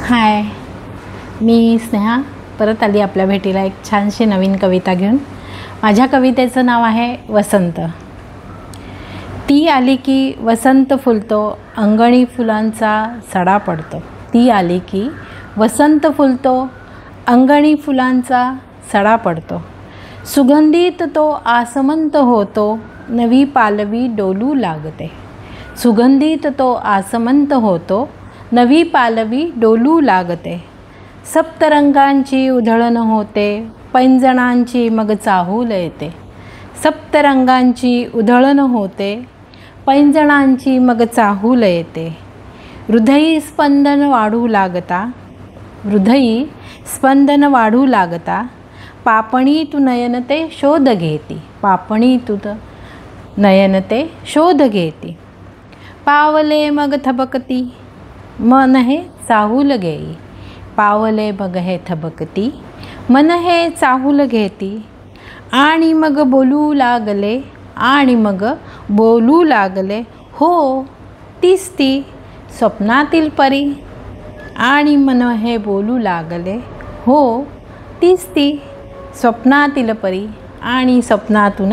हाय, मी स्नेहा परत आली आपल्या भेटीला एक छानशी नवीन कविता घेऊन। माझ्या कवितेचं नाव आहे वसंत। ती आली की वसंत फुलतो, अंगणी फुलांचा सडा पडतो। ती आली की वसंत फुलतो, अंगणी फुलांचा सडा पडतो। सुगंधित तो आसमंत होतो, नवी पालवी डोलू लागते। सुगंधित तो आसमंत होतो, नवी पालवी डोलू लागते। सप्तरंगांची उधळण होते, पैंजणांची मग चाहूल येते। सप्तरंगांची उधळण होते, पैंजणांची मग चाहूल येते। हृदयी स्पंदन वाढू लागता, हृदयी स्पंदन वाढू लागता। पापणीतू नयन ते शोध घेती, पापणीतू नयन ते शोध घेती। पावले मग थबकती, मन हे चाहूल घेई। पावले मग हे थबकती, मन हे चाहूल घेती। आणि मग बोलू लागले, आणि मग बोलू लागले, हो तीच ती स्वप्नातील परी। आणि मन हे बोलू लागले, हो तीच ती स्वप्नातील परी। आणि स्वप्नातून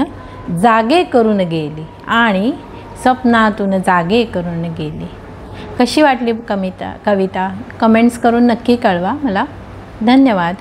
जागे करून गेली, आणि स्वप्नातून जागे करून गेली। कशी वाटली कविता कमेंट्स करून नक्की कळवा मला। धन्यवाद।